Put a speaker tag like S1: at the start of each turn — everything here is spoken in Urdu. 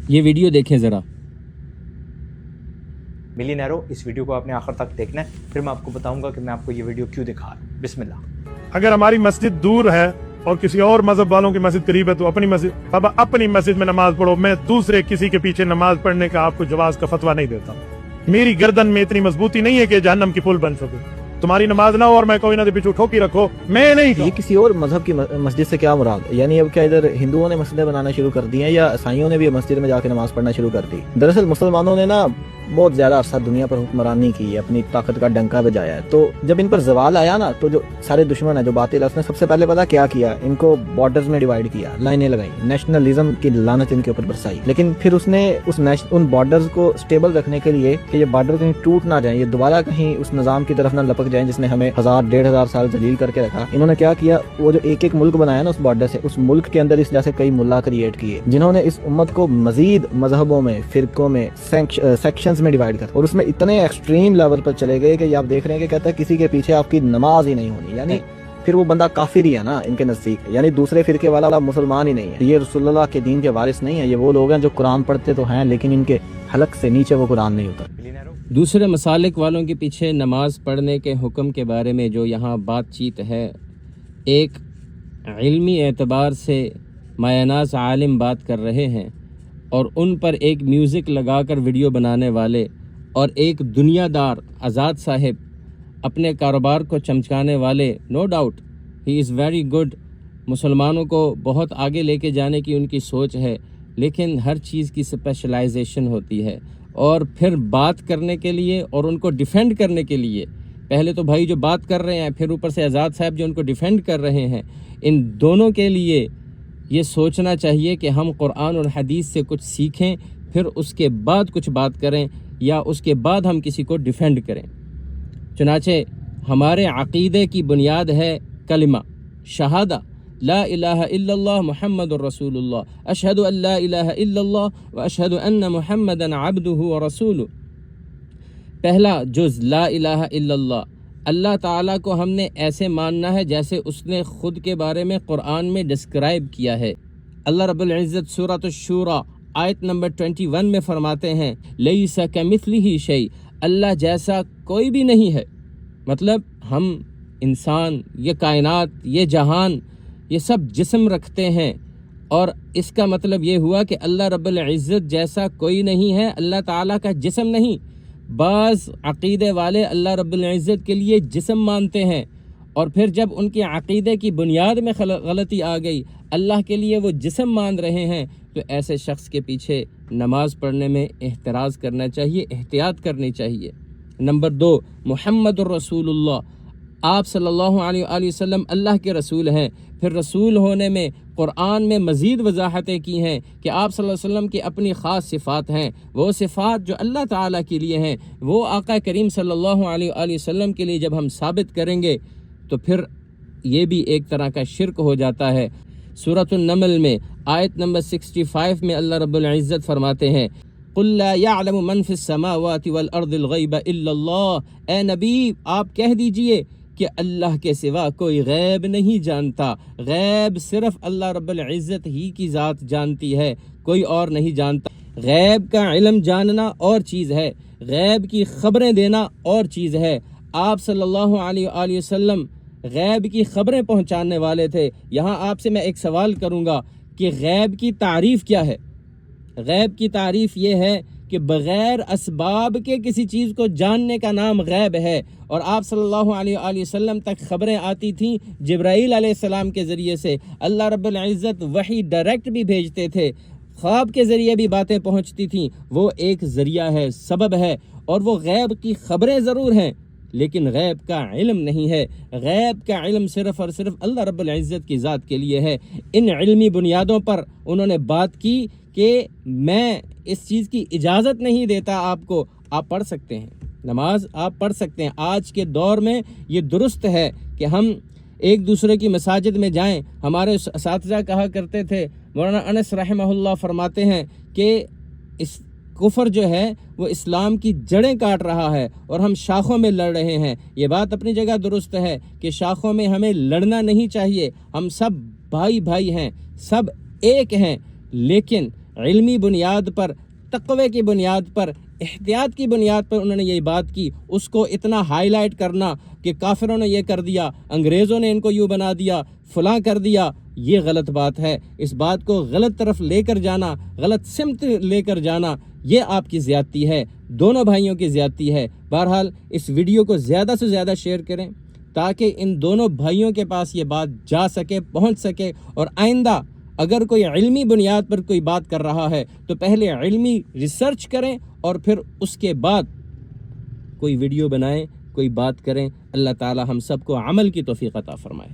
S1: یہ ویڈیو دیکھیں ذرا.
S2: ملینیرو، اس ویڈیو کو آپ نے آخر تک دیکھنا ہے، پھر میں آپ کو بتاؤں گا کہ میں آپ کو یہ ویڈیو کیوں دکھا رہا ہوں. بسم اللہ.
S3: اگر ہماری مسجد دور ہے اور کسی اور مذہب والوں کی مسجد قریب ہے تو اپنی مسجد، بابا اپنی مسجد میں نماز پڑھو. میں دوسرے کسی کے پیچھے نماز پڑھنے کا آپ کو جواز کا فتویٰ نہیں دیتا. میری گردن میں اتنی مضبوطی نہیں ہے کہ جہنم کی پل بن سکے. تمہاری نماز نہ ہو اور میں کوئی نہ پیچھے ٹھوکی رکھو، میں نہیں.
S4: یہ کسی اور مذہب کی مسجد سے کیا مراد؟ یعنی اب کیا ادھر ہندوؤں نے مسجدیں بنانا شروع کر دی ہیں یا عیسائیوں نے بھی مسجد میں جا کے نماز پڑھنا شروع کر دی؟ دراصل مسلمانوں نے نا بہت زیادہ عرصہ دنیا پر حکمرانی کی ہے، اپنی طاقت کا ڈنکا بجایا ہے. تو جب ان پر زوال آیا نا تو جو سارے دشمن ہیں، جو باطل ہے، اس نے سب سے پہلے پتا کیا کیا؟ ان کو بارڈرز میں ڈیوائیڈ کیا، لائنیں لگائی، نیشنلزم کی لعنت ان کے اوپر برسائی. لیکن پھر اس نے ان بارڈرز کو سٹیبل رکھنے کے لیے کہ یہ بارڈر کہیں ٹوٹ نہ جائیں، یہ دوبارہ کہیں اس نظام کی طرف نہ لپک جائیں جس نے ہمیں 1000-1500 سال ذلیل کر کے رکھا. انہوں نے کیا کیا؟ وہ جو ایک ملک بنایا نا اس بارڈر سے، اس ملک کے اندر اس جیسے کئی ملا کریٹ کیے جنہوں نے اس امت کو مزید مذہبوں میں، فرقوں میں، سیکشنز میں ڈیوائیڈ کر، اور اس میں اتنے ایکسٹریم لیول پر چلے گئے کہ آپ دیکھ رہے ہیں کہ کہتا ہے کسی کے پیچھے آپ کی نماز ہی نہیں ہونی. یعنی پھر وہ بندہ کافر ہی ہے نا ان کے نزدیک، یعنی دوسرے فرقے والا مسلمان ہی نہیں ہے. یہ رسول اللہ کے دین کے وارث نہیں ہے. یہ وہ لوگ ہیں جو قرآن پڑھتے تو ہیں لیکن ان کے حلق سے نیچے وہ قرآن نہیں ہوتا.
S1: دوسرے مسالک والوں کے پیچھے نماز پڑھنے کے حکم کے بارے میں جو یہاں بات چیت ہے، ایک علمی اعتبار سے مایہ ناز عالم بات کر رہے ہیں اور ان پر ایک میوزک لگا کر ویڈیو بنانے والے اور ایک دنیا دار آزاد صاحب اپنے کاروبار کو چمچانے والے. No doubt he is very good, مسلمانوں کو بہت آگے لے کے جانے کی ان کی سوچ ہے، لیکن ہر چیز کی اسپیشلائزیشن ہوتی ہے. اور پھر بات کرنے کے لیے اور ان کو ڈیفینڈ کرنے کے لیے، پہلے تو بھائی جو بات کر رہے ہیں، پھر اوپر سے آزاد صاحب جو ان کو ڈیفینڈ کر رہے ہیں، ان دونوں کے لیے یہ سوچنا چاہیے کہ ہم قرآن اور حدیث سے کچھ سیکھیں، پھر اس کے بعد کچھ بات کریں یا اس کے بعد ہم کسی کو ڈیفینڈ کریں. چنانچہ ہمارے عقیدے کی بنیاد ہے کلمہ شہادہ، لا الہ الا اللہ محمد الرسول اللہ، اشہد ان لا الہ الا اللہ و اشہد ان محمدا عبدہ و رسولہ. پہلا جز لا الہ الا اللہ، اللہ تعالیٰ کو ہم نے ایسے ماننا ہے جیسے اس نے خود کے بارے میں قرآن میں ڈسکرائب کیا ہے. اللہ رب العزت سورۃ الشورى آیت نمبر 21 میں فرماتے ہیں لیس کمثلہ شیء، اللہ جیسا کوئی بھی نہیں ہے. مطلب ہم انسان، یہ کائنات، یہ جہان، یہ سب جسم رکھتے ہیں، اور اس کا مطلب یہ ہوا کہ اللہ رب العزت جیسا کوئی نہیں ہے، اللہ تعالیٰ کا جسم نہیں. بعض عقیدے والے اللہ رب العزت کے لیے جسم مانتے ہیں، اور پھر جب ان کے عقیدے کی بنیاد میں غلطی آ گئی، اللہ کے لیے وہ جسم مان رہے ہیں، تو ایسے شخص کے پیچھے نماز پڑھنے میں احتراز کرنا چاہیے، احتیاط کرنی چاہیے. نمبر 2، محمد الرسول اللہ، آپ صلی اللہ علیہ وآلہ وسلم اللہ کے رسول ہیں. پھر رسول ہونے میں قرآن میں مزید وضاحتیں کی ہیں کہ آپ صلی اللہ علیہ وسلم کی اپنی خاص صفات ہیں، وہ صفات جو اللہ تعالیٰ کے لیے ہیں وہ آقا کریم صلی اللہ علیہ وآلہ وسلم کے لیے جب ہم ثابت کریں گے تو پھر یہ بھی ایک طرح کا شرک ہو جاتا ہے. سورۃ النمل میں آیت نمبر 65 میں اللہ رب العزت فرماتے ہیں قُلْ لَا يَعْلَمُ مَنْ فِي السَّمَاوَاتِ وَالْأَرْضِ الْغَيْبَ إِلَّا اللَّهُ. اے نبی آپ کہہ دیجئے کہ اللہ کے سوا کوئی غیب نہیں جانتا، غیب صرف اللہ رب العزت ہی کی ذات جانتی ہے، کوئی اور نہیں جانتا. غیب کا علم جاننا اور چیز ہے، غیب کی خبریں دینا اور چیز ہے. آپ صلی اللہ علیہ وآلہ وسلم غیب کی خبریں پہنچانے والے تھے. یہاں آپ سے میں ایک سوال کروں گا کہ غیب کی تعریف کیا ہے؟ غیب کی تعریف یہ ہے کہ بغیر اسباب کے کسی چیز کو جاننے کا نام غیب ہے. اور آپ صلی اللہ علیہ وآلہ وسلم تک خبریں آتی تھیں جبرائیل علیہ السلام کے ذریعے سے. اللہ رب العزت وحی ڈائریکٹ بھی بھیجتے تھے، خواب کے ذریعے بھی باتیں پہنچتی تھیں. وہ ایک ذریعہ ہے، سبب ہے، اور وہ غیب کی خبریں ضرور ہیں لیکن غیب کا علم نہیں ہے. غیب کا علم صرف اور صرف اللہ رب العزت کی ذات کے لیے ہے. ان علمی بنیادوں پر انہوں نے بات کی کہ میں اس چیز کی اجازت نہیں دیتا آپ کو. آپ پڑھ سکتے ہیں نماز، آپ پڑھ سکتے ہیں. آج کے دور میں یہ درست ہے کہ ہم ایک دوسرے کی مساجد میں جائیں. ہمارے اساتذہ کہا کرتے تھے، مولانا انس رحمہ اللہ فرماتے ہیں کہ اس کفر جو ہے وہ اسلام کی جڑیں کاٹ رہا ہے اور ہم شاخوں میں لڑ رہے ہیں. یہ بات اپنی جگہ درست ہے کہ شاخوں میں ہمیں لڑنا نہیں چاہیے. ہم سب بھائی بھائی ہیں، سب ایک ہیں، لیکن علمی بنیاد پر، تقوی کی بنیاد پر، احتیاط کی بنیاد پر انہوں نے یہ بات کی، اس کو اتنا ہائی لائٹ کرنا کہ کافروں نے یہ کر دیا، انگریزوں نے ان کو یوں بنا دیا، فلاں کر دیا، یہ غلط بات ہے۔ اس بات کو غلط طرف لے کر جانا، غلط سمت لے کر جانا، یہ آپ کی زیادتی ہے، دونوں بھائیوں کی زیادتی ہے۔ بہرحال اس ویڈیو کو زیادہ سے زیادہ شیئر کریں تاکہ ان دونوں بھائیوں کے پاس یہ بات جا سکے، پہنچ سکے، اور آئندہ اگر کوئی علمی بنیاد پر کوئی بات کر رہا ہے تو پہلے علمی ریسرچ کریں اور پھر اس کے بعد کوئی ویڈیو بنائیں، کوئی بات کریں۔ اللہ تعالی ہم سب کو عمل کی توفیق عطا فرمائے۔